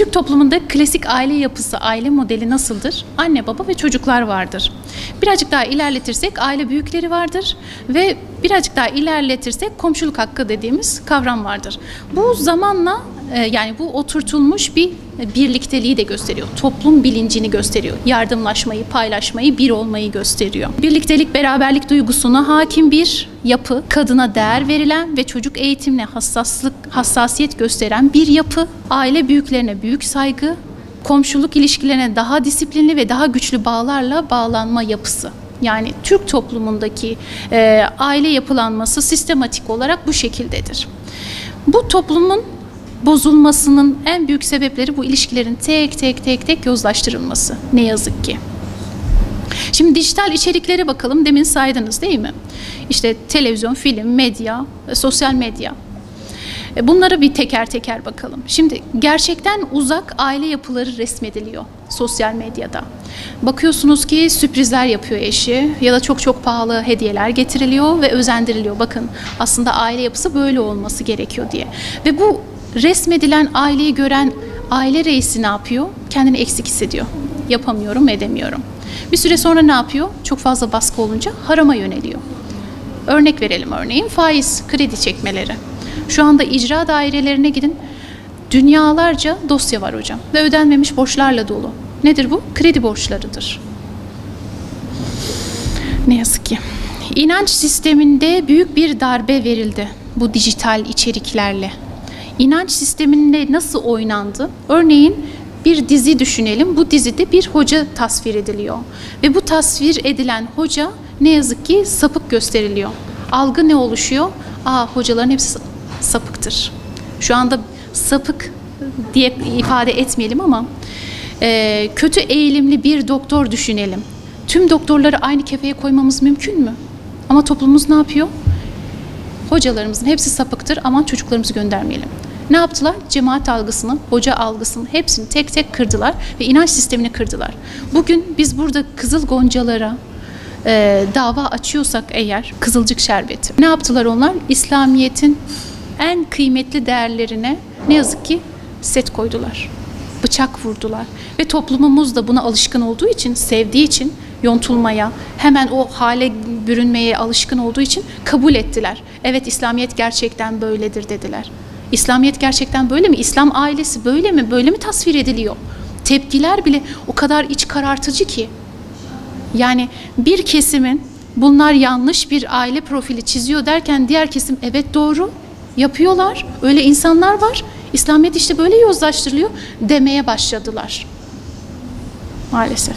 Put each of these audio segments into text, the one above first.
Türk toplumunda klasik aile yapısı, aile modeli nasıldır? Anne, baba ve çocuklar vardır. Birazcık daha ilerletirsek aile büyükleri vardır ve birazcık daha ilerletirsek komşuluk hakkı dediğimiz kavram vardır. Bu zamanla yani bu oturtulmuş bir birlikteliği de gösteriyor. Toplum bilincini gösteriyor. Yardımlaşmayı, paylaşmayı, bir olmayı gösteriyor. Birliktelik, beraberlik duygusuna hakim bir yapı, kadına değer verilen ve çocuk eğitimine hassasiyet gösteren bir yapı, aile büyüklerine büyük saygı, komşuluk ilişkilerine daha disiplinli ve daha güçlü bağlarla bağlanma yapısı. Yani Türk toplumundaki aile yapılanması sistematik olarak bu şekildedir. Bu toplumun bozulmasının en büyük sebepleri bu ilişkilerin tek tek yozlaştırılması. Ne yazık ki. Şimdi dijital içeriklere bakalım. Demin saydınız değil mi? İşte televizyon, film, medya, sosyal medya. Bunlara bir teker teker bakalım. Şimdi gerçekten uzak aile yapıları resmediliyor sosyal medyada. Bakıyorsunuz ki sürprizler yapıyor eşi ya da çok pahalı hediyeler getiriliyor ve özendiriliyor. Bakın aslında aile yapısı böyle olması gerekiyor diye. Ve bu resmedilen aileyi gören aile reisi ne yapıyor? Kendini eksik hissediyor. Yapamıyorum, edemiyorum. Bir süre sonra ne yapıyor? Çok fazla baskı olunca harama yöneliyor. Örnek verelim örneğin faiz, kredi çekmeleri. Şu anda icra dairelerine gidin. Dünyalarca dosya var hocam ve ödenmemiş borçlarla dolu. Nedir bu? Kredi borçlarıdır. Ne yazık ki. İnanç sisteminde büyük bir darbe verildi bu dijital içeriklerle. İnanç sisteminde nasıl oynandı? Örneğin bir dizi düşünelim. Bu dizide bir hoca tasvir ediliyor. Ve bu tasvir edilen hoca ne yazık ki sapık gösteriliyor. Algı ne oluşuyor? Hocaların hepsi sapıktır. Şu anda sapık diye ifade etmeyelim ama kötü eğilimli bir doktor düşünelim. Tüm doktorları aynı kefeye koymamız mümkün mü? Ama toplumumuz ne yapıyor? Hocalarımızın hepsi sapıktır, aman çocuklarımızı göndermeyelim. Ne yaptılar? Cemaat algısını, hoca algısını hepsini tek tek kırdılar ve inanç sistemini kırdılar. Bugün biz burada Kızıl Goncalara dava açıyorsak eğer, Kızılcık Şerbeti. Ne yaptılar onlar? İslamiyet'in en kıymetli değerlerine ne yazık ki set koydular. Bıçak vurdular. Ve toplumumuz da buna alışkın olduğu için, sevdiği için yontulmaya, hemen o hale bürünmeye alışkın olduğu için kabul ettiler. Evet, İslamiyet gerçekten böyledir dediler. İslamiyet gerçekten böyle mi? İslam ailesi böyle mi? Böyle mi tasvir ediliyor? Tepkiler bile o kadar iç karartıcı ki. Yani bir kesimin bunlar yanlış bir aile profili çiziyor derken diğer kesim evet doğru yapıyorlar. Öyle insanlar var. İslamiyet işte böyle yozlaştırılıyor demeye başladılar. Maalesef.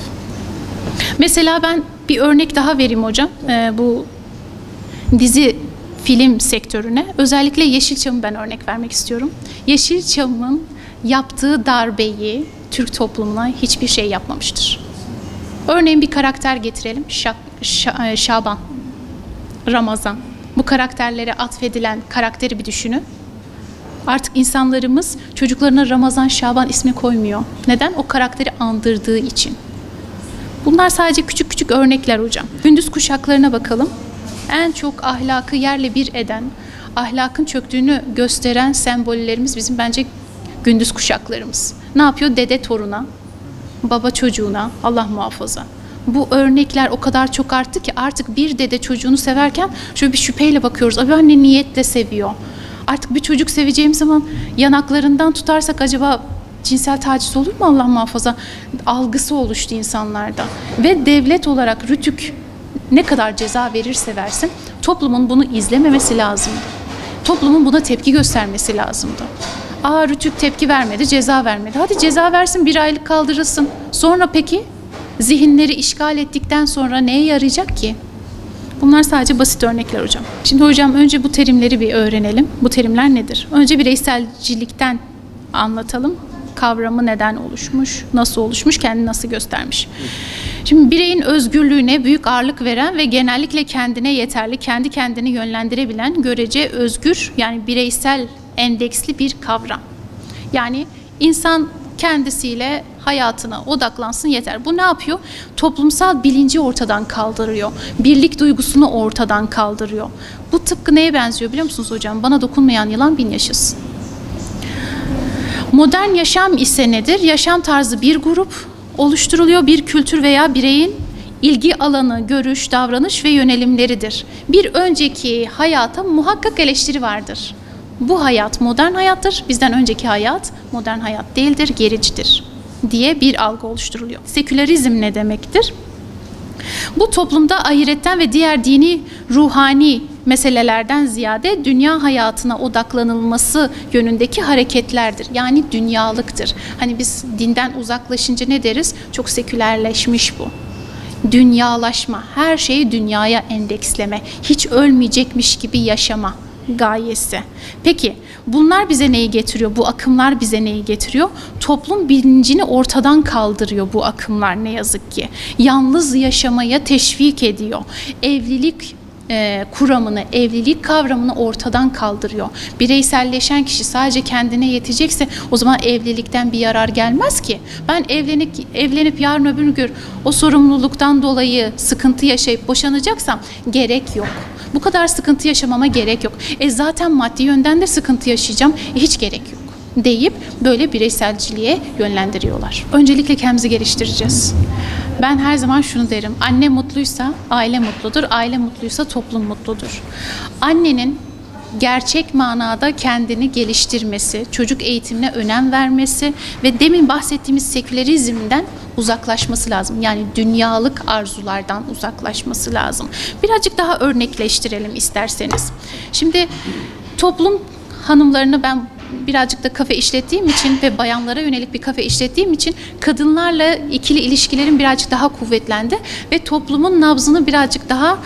Mesela ben bir örnek daha vereyim hocam. Bu dizi film sektörüne. Özellikle Yeşilçam'ı ben örnek vermek istiyorum. Yeşilçam'ın yaptığı darbeyi Türk toplumuna hiçbir şey yapmamıştır. Örneğin bir karakter getirelim. Şaban, Ramazan. Bu karakterlere atfedilen karakteri bir düşünün. Artık insanlarımız çocuklarına Ramazan, Şaban ismi koymuyor. Neden? O karakteri andırdığı için. Bunlar sadece küçük örnekler hocam. Gündüz kuşaklarına bakalım. En çok ahlakı yerle bir eden, ahlakın çöktüğünü gösteren sembollerimiz bizim bence gündüz kuşaklarımız. Ne yapıyor? Dede toruna, baba çocuğuna, Allah muhafaza. Bu örnekler o kadar çok arttı ki artık bir dede çocuğunu severken şöyle bir şüpheyle bakıyoruz. Abi anne niyetle seviyor. Artık bir çocuk seveceğim zaman yanaklarından tutarsak acaba cinsel taciz olur mu Allah muhafaza? Algısı oluştu insanlarda. Ve devlet olarak Rütük ne kadar ceza verirse versin toplumun bunu izlememesi lazımdı. Toplumun buna tepki göstermesi lazımdı. Rütük tepki vermedi, ceza vermedi. Hadi ceza versin, 1 aylık kaldırılsın. Sonra peki zihinleri işgal ettikten sonra neye yarayacak ki? Bunlar sadece basit örnekler hocam. Şimdi hocam önce bu terimleri bir öğrenelim. Bu terimler nedir? Önce bireyselcilikten anlatalım. Kavramı neden oluşmuş, nasıl oluşmuş, kendini nasıl göstermiş. Şimdi bireyin özgürlüğüne büyük ağırlık veren ve genellikle kendine yeterli, kendi kendini yönlendirebilen, görece özgür yani bireysel endeksli bir kavram. Yani insan kendisiyle hayatına odaklansın yeter. Bu ne yapıyor? Toplumsal bilinci ortadan kaldırıyor. Birlik duygusunu ortadan kaldırıyor. Bu tıpkı neye benziyor biliyor musunuz hocam? Bana dokunmayan yılan bin yaşasın. Modern yaşam ise nedir? Yaşam tarzı bir grup oluşturuluyor, bir kültür veya bireyin ilgi alanı, görüş, davranış ve yönelimleridir. Bir önceki hayata muhakkak eleştiri vardır. Bu hayat modern hayattır, bizden önceki hayat modern hayat değildir, gericidir diye bir algı oluşturuluyor. Sekülerizm ne demektir? Bu toplumda ahiretten ve diğer dini, ruhani meselelerden ziyade dünya hayatına odaklanılması yönündeki hareketlerdir. Yani dünyalıktır. Hani biz dinden uzaklaşınca ne deriz? Çok sekülerleşmiş bu. Dünyalaşma, her şeyi dünyaya endeksleme, hiç ölmeyecekmiş gibi yaşama gayesi. Peki bunlar bize neyi getiriyor? Bu akımlar bize neyi getiriyor? Toplum bilincini ortadan kaldırıyor bu akımlar ne yazık ki. Yalnız yaşamaya teşvik ediyor. Evlilik kuramını, evlilik kavramını ortadan kaldırıyor. Bireyselleşen kişi sadece kendine yetecekse o zaman evlilikten bir yarar gelmez ki. Ben evlenip yarın öbür gün o sorumluluktan dolayı sıkıntı yaşayıp boşanacaksam gerek yok. Bu kadar sıkıntı yaşamama gerek yok. Zaten maddi yönden de sıkıntı yaşayacağım. Hiç gerek yok deyip böyle bireyselciliğe yönlendiriyorlar. Öncelikle kendimizi geliştireceğiz. Ben her zaman şunu derim. Anne mutluysa aile mutludur. Aile mutluysa toplum mutludur. Annenin gerçek manada kendini geliştirmesi, çocuk eğitimine önem vermesi ve demin bahsettiğimiz sekülerizmden uzaklaşması lazım. Yani dünyalık arzulardan uzaklaşması lazım. Birazcık daha örnekleştirelim isterseniz. Şimdi toplum hanımlarını ben birazcık da kafe işlettiğim için ve bayanlara yönelik bir kafe işlettiğim için kadınlarla ikili ilişkilerim birazcık daha kuvvetlendi ve toplumun nabzını birazcık daha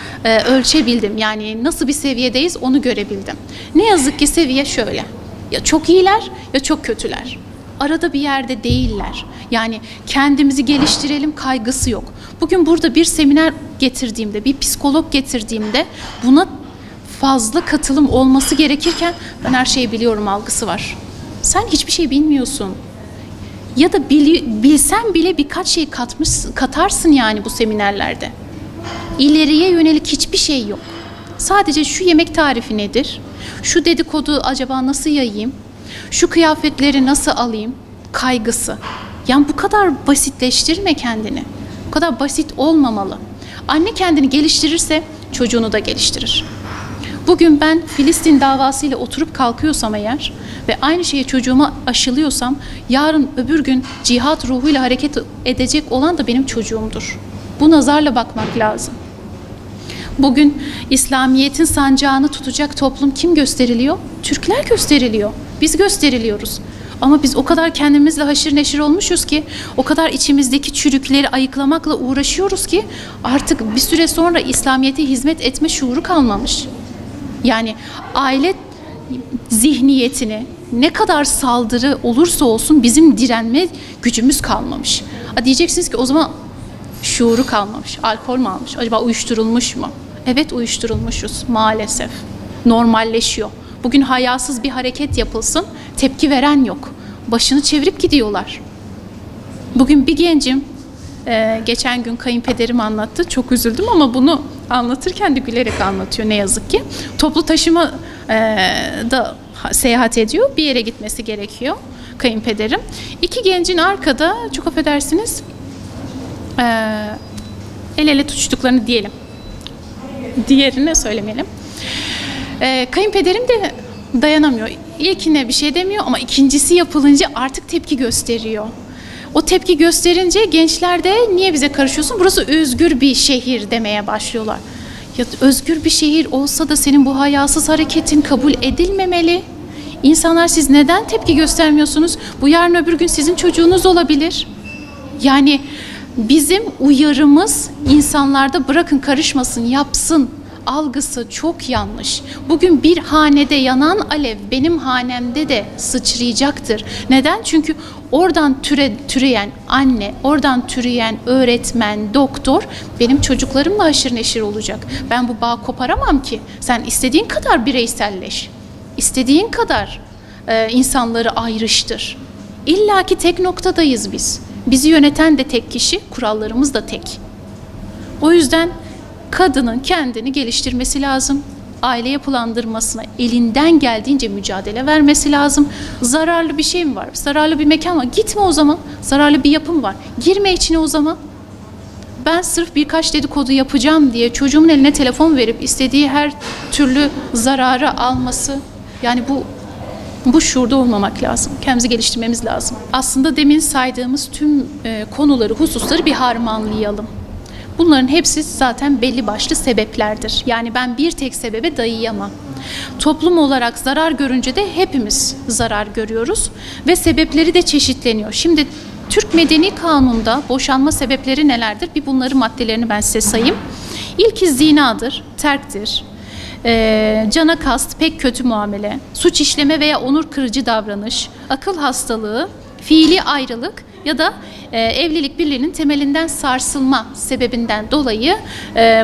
ölçebildim. Yani nasıl bir seviyedeyiz onu görebildim. Ne yazık ki seviye şöyle. Ya çok iyiler ya çok kötüler. Arada bir yerde değiller. Yani kendimizi geliştirelim kaygısı yok. Bugün burada bir seminer getirdiğimde, bir psikolog getirdiğimde buna fazla katılım olması gerekirken ben her şeyi biliyorum algısı var. Sen hiçbir şey bilmiyorsun. Ya da bilsen bile birkaç şey katarsın yani bu seminerlerde. İleriye yönelik hiçbir şey yok. Sadece şu yemek tarifi nedir? Şu dedikodu acaba nasıl yayayım? Şu kıyafetleri nasıl alayım? Kaygısı. Yani bu kadar basitleştirme kendini. Bu kadar basit olmamalı. Anne kendini geliştirirse çocuğunu da geliştirir. Bugün ben Filistin davasıyla oturup kalkıyorsam eğer ve aynı şeyi çocuğuma aşılıyorsam yarın öbür gün cihat ruhuyla hareket edecek olan da benim çocuğumdur. Bu nazarla bakmak lazım. Bugün İslamiyet'in sancağını tutacak toplum kim gösteriliyor? Türkler gösteriliyor. Biz gösteriliyoruz. Ama biz o kadar kendimizle haşır neşir olmuşuz ki, o kadar içimizdeki çürükleri ayıklamakla uğraşıyoruz ki artık bir süre sonra İslamiyet'e hizmet etme şuuru kalmamış. Yani aile zihniyetine ne kadar saldırı olursa olsun bizim direnme gücümüz kalmamış. Diyeceksiniz ki o zaman şuuru kalmamış, alkol mü almış, acaba uyuşturulmuş mu? Evet uyuşturulmuşuz maalesef. Normalleşiyor. Bugün hayasız bir hareket yapılsın, tepki veren yok. Başını çevirip gidiyorlar. Bugün bir gencim, geçen gün kayınpederim anlattı, çok üzüldüm ama bunu anlatırken de gülerek anlatıyor ne yazık ki. Toplu taşıma da seyahat ediyor, bir yere gitmesi gerekiyor kayınpederim. İki gencin arkada, çok affedersiniz, el ele tutuştuklarını diyelim. Diğerini söylemeyelim. Kayınpederim de dayanamıyor. İlkine bir şey demiyor ama ikincisi yapılınca artık tepki gösteriyor. O tepki gösterince gençler de niye bize karışıyorsun? Burası özgür bir şehir demeye başlıyorlar. Ya özgür bir şehir olsa da senin bu hayasız hareketin kabul edilmemeli. İnsanlar siz neden tepki göstermiyorsunuz? Bu yarın öbür gün sizin çocuğunuz olabilir. Yani bizim uyarımız insanlarda bırakın karışmasın, yapsın algısı çok yanlış. Bugün bir hanede yanan alev benim hanemde de sıçrayacaktır. Neden? Çünkü oradan türeyen anne, oradan türeyen öğretmen, doktor benim çocuklarımla haşır neşir olacak. Ben bu bağı koparamam ki. Sen istediğin kadar bireyselleş. İstediğin kadar insanları ayrıştır. İlla ki tek noktadayız biz. Bizi yöneten de tek kişi, kurallarımız da tek. O yüzden kadının kendini geliştirmesi lazım. aile yapılandırmasına elinden geldiğince mücadele vermesi lazım. Zararlı bir şey mi var? Zararlı bir mekan var. Gitme o zaman. Zararlı bir yapım var. Girme içine o zaman. Ben sırf birkaç dedikodu yapacağım diye çocuğumun eline telefon verip istediği her türlü zararı alması, yani bu şuurda olmamak lazım. Kendimizi geliştirmemiz lazım. Aslında demin saydığımız tüm konuları, hususları bir harmanlayalım. Bunların hepsi zaten belli başlı sebeplerdir. Yani ben bir tek sebebe dayayamam. Toplum olarak zarar görünce de hepimiz zarar görüyoruz ve sebepleri de çeşitleniyor. Şimdi Türk Medeni Kanunu'nda boşanma sebepleri nelerdir? Bir bunların maddelerini ben size sayayım. İlki zinadır, terktir, cana kast, pek kötü muamele, suç işleme veya onur kırıcı davranış, akıl hastalığı, fiili ayrılık ya da evlilik birliğinin temelinden sarsılma sebebinden dolayı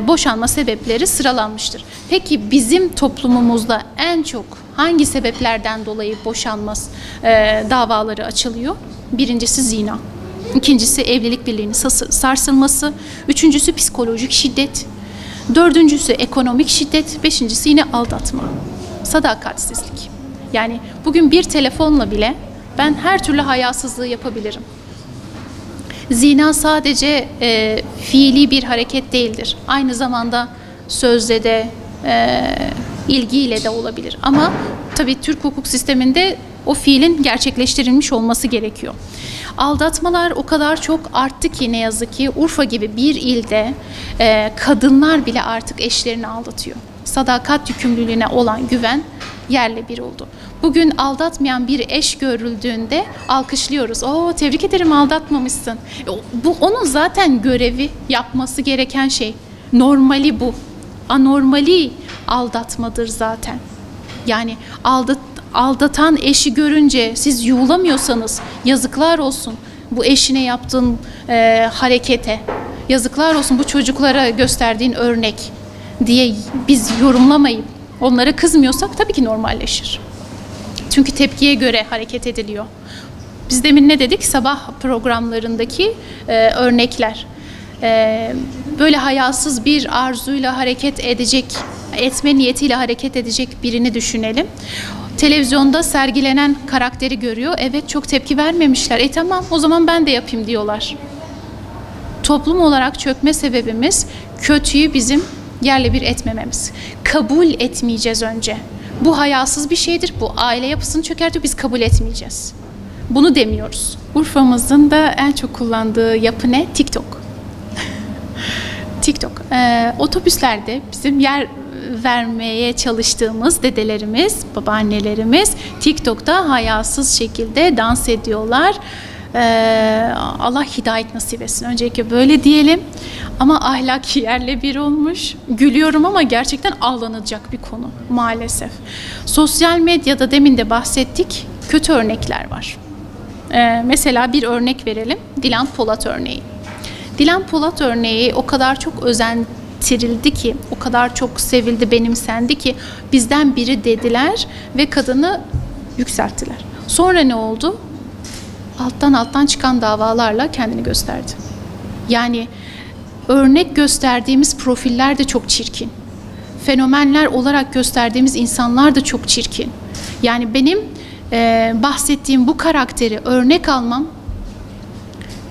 boşanma sebepleri sıralanmıştır. Peki bizim toplumumuzda en çok hangi sebeplerden dolayı boşanma davaları açılıyor? Birincisi zina, ikincisi evlilik birliğinin sarsılması, üçüncüsü psikolojik şiddet, dördüncüsü ekonomik şiddet, beşincisi yine aldatma, sadakatsizlik. Yani bugün bir telefonla bile ben her türlü hayasızlığı yapabilirim. Zina sadece fiili bir hareket değildir. Aynı zamanda sözle de, ilgiyle de olabilir. Ama tabii Türk hukuk sisteminde o fiilin gerçekleştirilmiş olması gerekiyor. Aldatmalar o kadar çok arttı ki ne yazık ki Urfa gibi bir ilde kadınlar bile artık eşlerini aldatıyor. Sadakat yükümlülüğüne olan güven yerle bir oldu. Bugün aldatmayan bir eş görüldüğünde alkışlıyoruz. Oo, tebrik ederim, aldatmamışsın. Bu onun zaten görevi, yapması gereken şey. Normali bu. Anormali aldatmadır zaten. Yani aldatan eşi görünce siz yuğulamıyorsanız yazıklar olsun bu eşine yaptığın harekete. Yazıklar olsun bu çocuklara gösterdiğin örnek diye biz yorumlamayıp onlara kızmıyorsak tabii ki normalleşir. Çünkü tepkiye göre hareket ediliyor. Biz demin ne dedik? Sabah programlarındaki örnekler. Böyle hayasız bir arzuyla hareket edecek, etme niyetiyle hareket edecek birini düşünelim. Televizyonda sergilenen karakteri görüyor. Evet, çok tepki vermemişler. Tamam, o zaman ben de yapayım diyorlar. Toplum olarak çökme sebebimiz kötüyü bizim yerle bir etmememiz. Kabul etmeyeceğiz önce. Bu hayasız bir şeydir. Bu aile yapısını çökertiyor. Biz kabul etmeyeceğiz. Bunu demiyoruz. Urfa'mızın da en çok kullandığı yapı ne? TikTok. TikTok. Otobüslerde bizim yer vermeye çalıştığımız dedelerimiz, babaannelerimiz TikTok'ta hayasız şekilde dans ediyorlar. Allah hidayet nasip etsin. Öncelikle böyle diyelim. Ama ahlak yerle bir olmuş. Gülüyorum ama gerçekten ağlanacak bir konu maalesef. Sosyal medyada demin de bahsettik. Kötü örnekler var. Mesela bir örnek verelim. Dilan Polat örneği. Dilan Polat örneği o kadar çok özendirildi ki, o kadar çok sevildi, benimsendi ki bizden biri dediler ve kadını yükselttiler. Sonra ne oldu? Alttan çıkan davalarla kendini gösterdi. Yani örnek gösterdiğimiz profiller de çok çirkin. Fenomenler olarak gösterdiğimiz insanlar da çok çirkin. Yani benim bahsettiğim bu karakteri örnek almam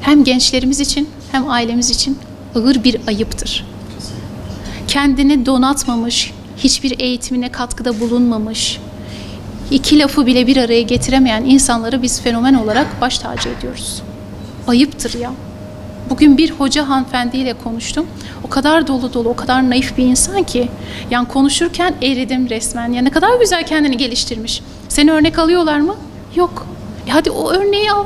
hem gençlerimiz için hem ailemiz için ağır bir ayıptır. Kendini donatmamış, hiçbir eğitimine katkıda bulunmamış, iki lafı bile bir araya getiremeyen insanları biz fenomen olarak baş tacı ediyoruz. Ayıptır ya. Bugün bir hoca hanımefendiyle konuştum. O kadar dolu dolu, o kadar naif bir insan ki. Yani konuşurken eridim resmen. Ya ne kadar güzel kendini geliştirmiş. Seni örnek alıyorlar mı? Yok. Hadi o örneği al.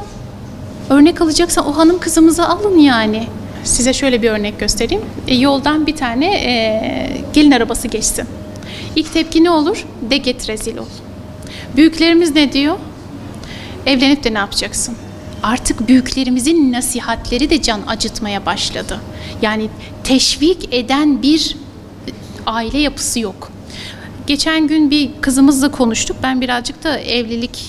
Örnek alacaksan o hanım kızımızı alın yani. Size şöyle bir örnek göstereyim. Yoldan bir tane gelin arabası geçsin. İlk tepki ne olur? De get rezil ol. Büyüklerimiz ne diyor? Evlenip de ne yapacaksın? Artık büyüklerimizin nasihatleri de can acıtmaya başladı. Yani teşvik eden bir aile yapısı yok. Geçen gün bir kızımızla konuştuk. Ben birazcık da evlilik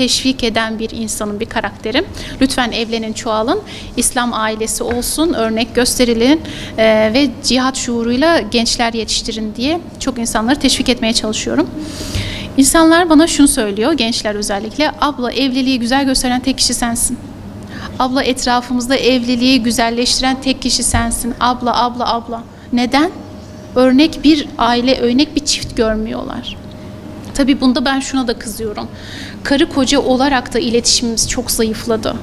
teşvik eden bir insanın, bir karakterim. Lütfen evlenin, çoğalın, İslam ailesi olsun, örnek gösterilin ve cihat şuuruyla gençler yetiştirin diye çok insanları teşvik etmeye çalışıyorum. İnsanlar bana şunu söylüyor, gençler özellikle, abla evliliği güzel gösteren tek kişi sensin. Abla etrafımızda evliliği güzelleştiren tek kişi sensin. Abla, abla, abla. Neden? Örnek bir aile, örnek bir çift görmüyorlar. Tabii bunda ben şuna da kızıyorum. Karı koca olarak da iletişimimiz çok zayıfladı.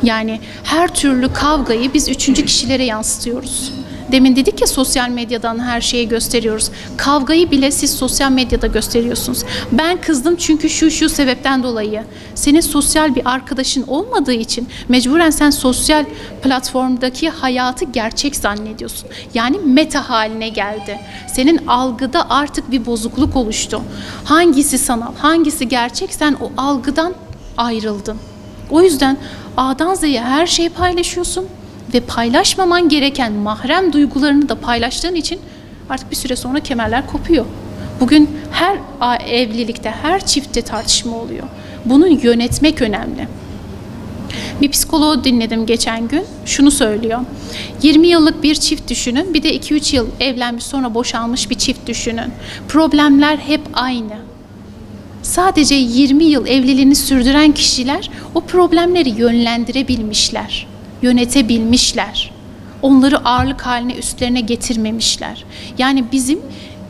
Yani her türlü kavgayı biz üçüncü kişilere yansıtıyoruz. Demin dedik ya, sosyal medyadan her şeyi gösteriyoruz. Kavgayı bile siz sosyal medyada gösteriyorsunuz. Ben kızdım çünkü şu sebepten dolayı. Senin sosyal bir arkadaşın olmadığı için mecburen sen sosyal platformdaki hayatı gerçek zannediyorsun. Yani meta haline geldi. Senin algıda artık bir bozukluk oluştu. Hangisi sanal, hangisi gerçek, sen o algıdan ayrıldın. O yüzden A'dan Z'ye her şeyi paylaşıyorsun. Ve paylaşmaman gereken mahrem duygularını da paylaştığın için artık bir süre sonra kemerler kopuyor. Bugün her evlilikte, her çiftte tartışma oluyor. Bunu yönetmek önemli. Bir psikoloğu dinledim geçen gün. Şunu söylüyor. 20 yıllık bir çift düşünün. Bir de 2-3 yıl evlenmiş sonra boşanmış bir çift düşünün. Problemler hep aynı. Sadece 20 yıl evliliğini sürdüren kişiler o problemleri yönlendirebilmişler. Yönetebilmişler. Onları ağırlık haline üstlerine getirmemişler. Yani bizim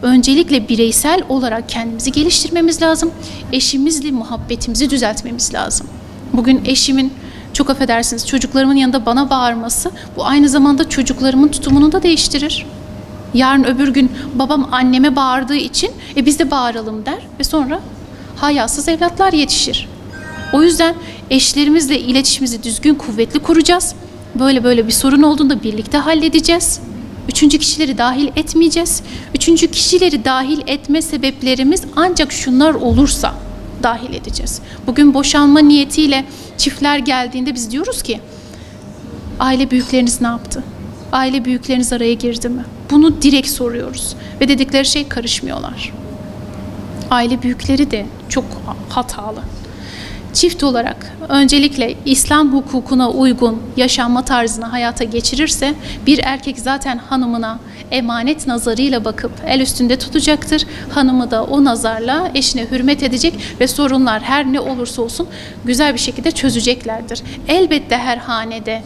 öncelikle bireysel olarak kendimizi geliştirmemiz lazım. Eşimizle muhabbetimizi düzeltmemiz lazım. Bugün eşimin, çok affedersiniz, çocuklarımın yanında bana bağırması, bu aynı zamanda çocuklarımın tutumunu da değiştirir. Yarın öbür gün babam anneme bağırdığı için biz de bağıralım der ve sonra hayasız evlatlar yetişir. O yüzden eşlerimizle iletişimimizi düzgün, kuvvetli kuracağız. Böyle bir sorun olduğunda birlikte halledeceğiz. Üçüncü kişileri dahil etmeyeceğiz. Üçüncü kişileri dahil etme sebeplerimiz ancak şunlar olursa dahil edeceğiz. Bugün boşanma niyetiyle çiftler geldiğinde biz diyoruz ki, aile büyükleriniz ne yaptı? Aile büyükleriniz araya girdi mi? Bunu direkt soruyoruz ve dedikleri şey, karışmıyorlar. Aile büyükleri de çok hatalı. Çift olarak öncelikle İslam hukukuna uygun yaşanma tarzını hayata geçirirse bir erkek zaten hanımına emanet nazarıyla bakıp el üstünde tutacaktır. Hanımı da o nazarla eşine hürmet edecek ve sorunlar her ne olursa olsun güzel bir şekilde çözeceklerdir. Elbette her hanede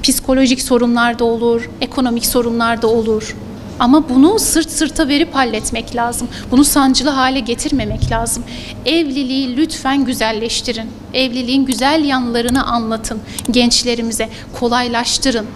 psikolojik sorunlar da olur, ekonomik sorunlar da olur. Ama bunu sırt sırta verip halletmek lazım. Bunu sancılı hale getirmemek lazım. Evliliği lütfen güzelleştirin. Evliliğin güzel yanlarını anlatın gençlerimize, kolaylaştırın.